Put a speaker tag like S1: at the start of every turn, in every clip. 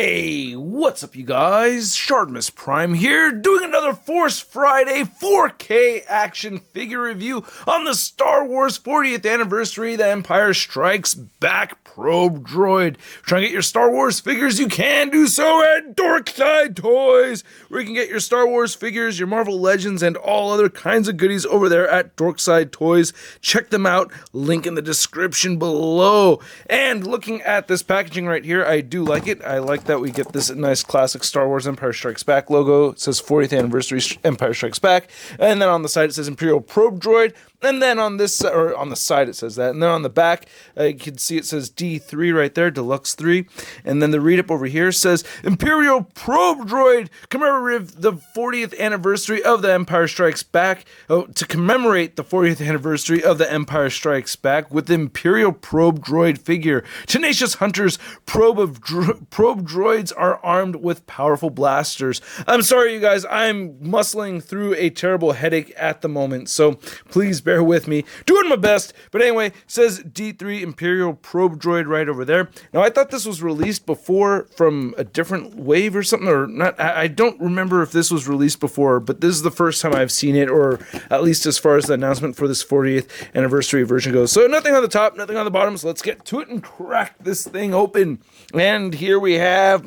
S1: Hey, what's up you guys? ShartimusPrime here, doing another Force Friday 4K action figure review on the Star Wars 40th anniversary, The Empire Strikes Back Probe Droid. Trying to get your Star Wars figures, you can do so at Dorkside Toys, where you can get your Star Wars figures, your Marvel Legends, and all other kinds of goodies over there at Dorkside Toys. Check them out, link in the description below. And looking at this packaging right here, I do like it. I like that we get this nice classic Star Wars Empire Strikes Back logo. It says 40th Anniversary Empire Strikes Back. And then on the side it says Imperial Probe Droid. And then on this, or on the side it says that. And then on the back, you can see it says D3 right there, Deluxe 3. And then the read-up over here says Imperial Probe Droid, commemorative the 40th anniversary of The Empire Strikes Back. To commemorate the 40th anniversary of The Empire Strikes Back with the Imperial Probe Droid figure. Tenacious hunters, probe droids are armed with powerful blasters. I'm sorry, you guys, I'm muscling through a terrible headache at the moment, so please bear with me. Doing my best. But anyway, it says D3 Imperial Probe Droid right over there. Now, I thought this was released before from a different wave or something, or not. I don't remember if this was released before, but this is the first time I've seen it, or at least as far as the announcement for this 40th anniversary version goes. So nothing on the top, nothing on the bottom, so let's get to it and crack this thing open. And here we have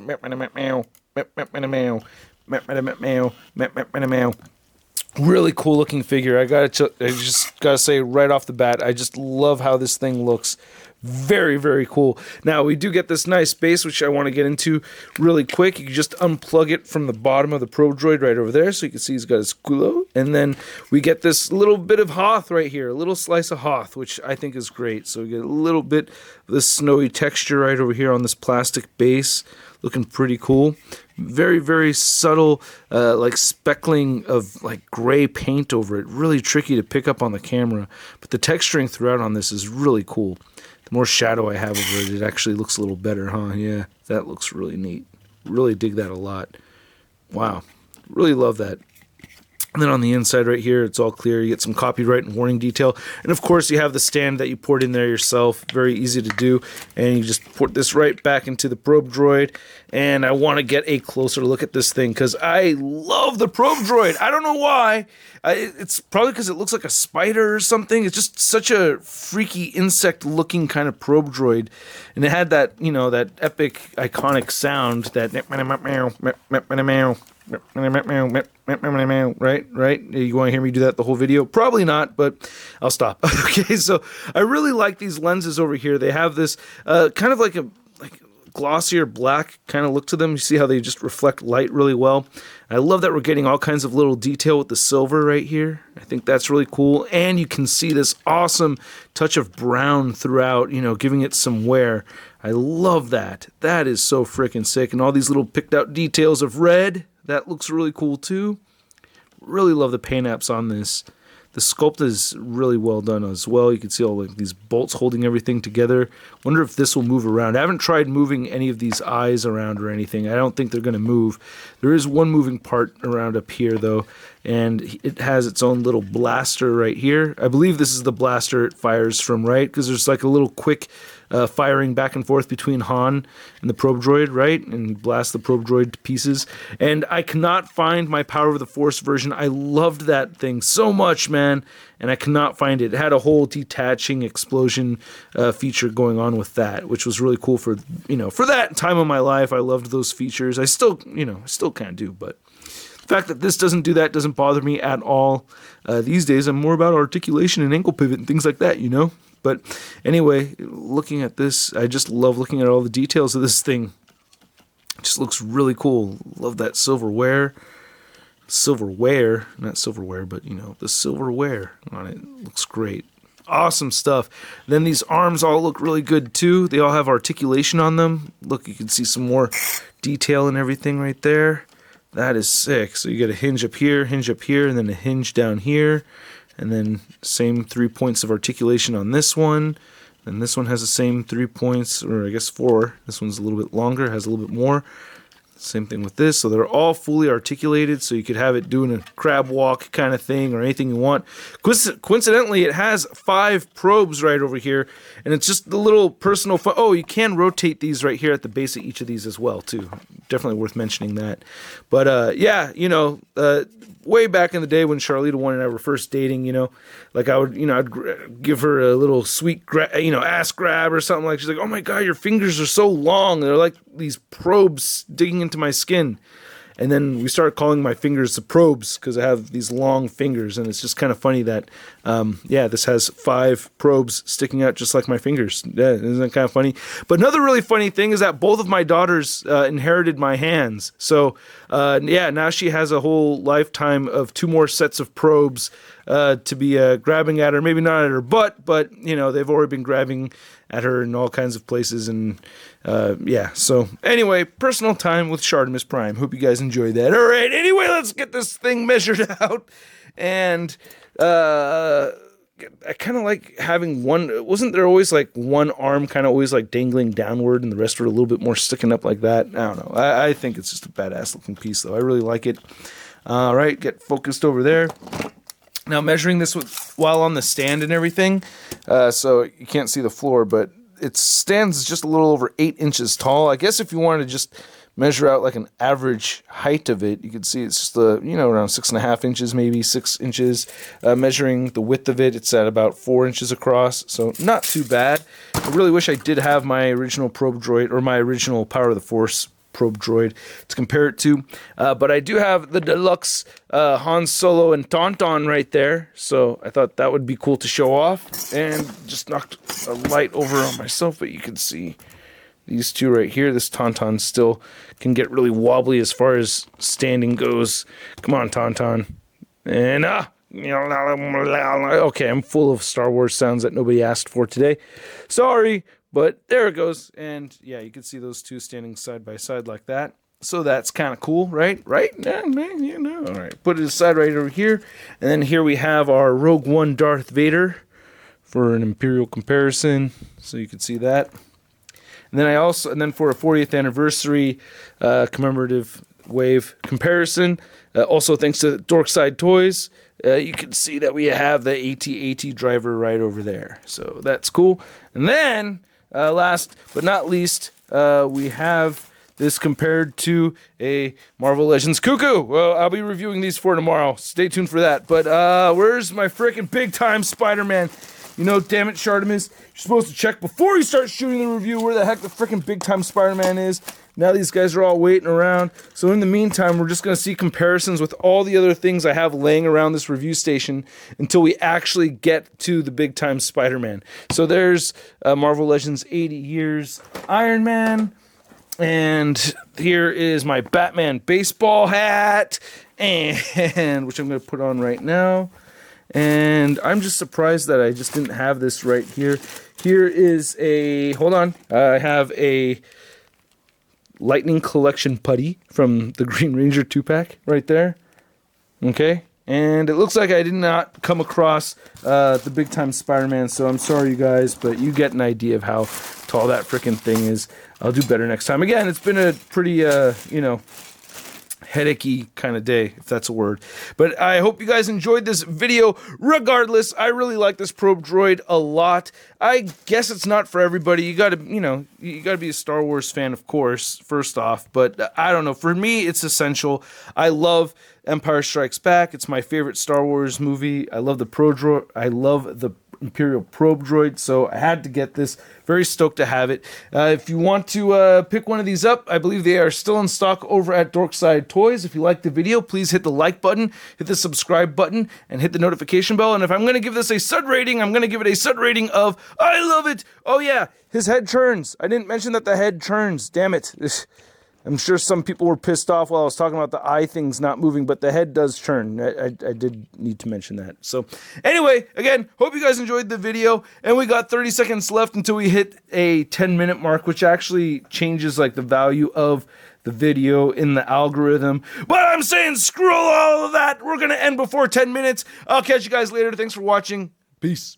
S1: really cool looking figure. I just gotta say right off the bat, I just love how this thing looks. Very, very cool. Now, we do get this nice base, which I want to get into really quick. You can just unplug it from the bottom of the Probe Droid right over there, so you can see he's got his culo. And then we get this little bit of Hoth right here, a little slice of Hoth, which I think is great. So we get a little bit of this snowy texture right over here on this plastic base, looking pretty cool. Very, very subtle, like speckling of like gray paint over it. Really tricky to pick up on the camera, but the texturing throughout on this is really cool. The more shadow I have over it, it actually looks a little better, huh? Yeah, that looks really neat. Really dig that a lot. Wow, really love that. And then on the inside right here, it's all clear. You get some copyright and warning detail. And of course, you have the stand that you poured in there yourself. Very easy to do. And you just put this right back into the Probe Droid. And I want to get a closer look at this thing because I love the Probe Droid. I don't know why. It's probably because it looks like a spider or something. It's just such a freaky insect-looking kind of Probe Droid. And it had that, you know, that epic, iconic sound, that right? You want to hear me do that the whole video? Probably not, but I'll stop. Okay, so I really like these lenses over here. They have this kind of like a glossier black kind of look to them. You see how they just reflect light really well. I love that we're getting all kinds of little detail with the silver right here. I think that's really cool. And you can see this awesome touch of brown throughout, you know, giving it some wear. I love that. That is so freaking sick. And all these little picked out details of red. That looks really cool too. Really love the paint apps on this. The sculpt is really well done as well. You can see all like these bolts holding everything together. Wonder if this will move around. I haven't tried moving any of these eyes around or anything. I don't think they're going to move. There is one moving part around up here though, and it has its own little blaster right here. I believe this is the blaster it fires from, right? Because there's like a little quick firing back and forth between Han and the Probe Droid, right? And blast the Probe Droid to pieces. And I cannot find my Power of the Force version. I loved that thing so much, man. And I cannot find it. It had a whole detaching explosion feature going on with that, which was really cool for, you know, for that time of my life. I loved those features. I still, you know, still kind of do, but the fact that this doesn't do that doesn't bother me at all. These days, I'm more about articulation and ankle pivot and things like that, you know? But anyway, looking at this, I just love looking at all the details of this thing. It just looks really cool. Love that silverware. Silverware, not silverware, but, you know, the silverware on it looks great. Awesome stuff. Then these arms all look really good too. They all have articulation on them. Look, you can see some more detail and everything right there. That is sick. So you get a hinge up here, and then a hinge down here. And then same 3 points of articulation on this one. And this one has the same 3 points, or I guess 4. This one's a little bit longer, has a little bit more. Same thing with this. So they're all fully articulated, so you could have it doing a crab walk kind of thing or anything you want. Coincidentally, it has 5 probes right over here, and it's just the little personal oh, you can rotate these right here at the base of each of these as well, too. Definitely worth mentioning that. But yeah, you know, way back in the day when Charlita 1 and I were first dating, you know, like I would, you know, I'd give her a little sweet, ass grab or something. Like, she's like, oh my God, your fingers are so long. They're like these probes digging into my skin. And then we started calling my fingers the probes because I have these long fingers. And it's just kind of funny that, yeah, this has 5 probes sticking out just like my fingers. Yeah, isn't that kind of funny? But another really funny thing is that both of my daughters inherited my hands. So, yeah, now she has a whole lifetime of 2 more sets of probes to be grabbing at her. Maybe not at her butt, but, you know, they've already been grabbing at her in all kinds of places. And yeah, so anyway, personal time with Shartimus Prime. Hope you guys enjoyed that. All right, anyway, let's get this thing measured out. And I kind of like having one. Wasn't there always like one arm kind of always like dangling downward and the rest were a little bit more sticking up like that? I don't know. I think it's just a badass looking piece, though. I really like it. All right, get focused over there. Now, measuring this while on the stand and everything, so you can't see the floor, but it stands just a little over 8 inches tall. I guess if you wanted to just measure out like an average height of it, you could see it's just, you know, around 6.5 inches, maybe 6 inches. Measuring the width of it, it's at about 4 inches across, so not too bad. I really wish I did have my original probe droid, or my original Power of the Force probe droid to compare it to, but I do have the Deluxe Han Solo and Tauntaun right there, so I thought that would be cool to show off. And just knocked a light over on myself, but you can see these 2 right here. This Tauntaun still can get really wobbly as far as standing goes. Come on, Tauntaun. And okay, I'm full of Star Wars sounds that nobody asked for today. Sorry. But there it goes, and yeah, you can see those 2 standing side by side like that. So that's kind of cool, right? Right? Yeah, man, you know. All right, put it aside right over here. And then here we have our Rogue One Darth Vader for an Imperial comparison, so you can see that. And then for a 40th anniversary commemorative wave comparison, also thanks to Dorkside Toys, you can see that we have the AT-AT driver right over there. So that's cool. And then last but not least, we have this compared to a Marvel Legends Cuckoo. Well, I'll be reviewing these for tomorrow. Stay tuned for that. But where's my frickin' big-time Spider-Man? You know, damn it, Shartimus. You're supposed to check before you start shooting the review where the heck the frickin' big-time Spider-Man is. Now these guys are all waiting around. So in the meantime, we're just going to see comparisons with all the other things I have laying around this review station until we actually get to the big-time Spider-Man. So there's Marvel Legends 80 Years Iron Man. And here is my Batman baseball hat, and which I'm going to put on right now. And I'm just surprised that I just didn't have this right here. Here is a, hold on, I have a Lightning Collection putty from the Green Ranger 2-pack right there. Okay, and it looks like I did not come across the big time Spider-Man, so I'm sorry you guys, but you get an idea of how tall that freaking thing is. I'll do better next time. Again, it's been a pretty, you know, headachy kind of day, if that's a word. But I hope you guys enjoyed this video. Regardless, I really like this probe droid a lot. I guess it's not for everybody. You gotta, you know, you gotta be a Star Wars fan, of course, first off. But I don't know. For me, it's essential. I love Empire Strikes Back. It's my favorite Star Wars movie. I love the probe droid. I love the Imperial probe droid, so I had to get this. Very stoked to have it. If you want to pick one of these up, I believe they are still in stock over at Dorkside Toys. If you liked the video, please hit the like button, hit the subscribe button, and hit the notification bell. And if I'm going to give this a sud rating, I'm going to give it a sud rating of I love it. Oh yeah, his head turns. I didn't mention that the head turns. Damn it. I'm sure some people were pissed off while I was talking about the eye things not moving, but the head does turn. I did need to mention that. So anyway, again, hope you guys enjoyed the video, and we got 30 seconds left until we hit a 10-minute mark, which actually changes like the value of the video in the algorithm. But I'm saying screw all of that. We're going to end before 10 minutes. I'll catch you guys later. Thanks for watching. Peace.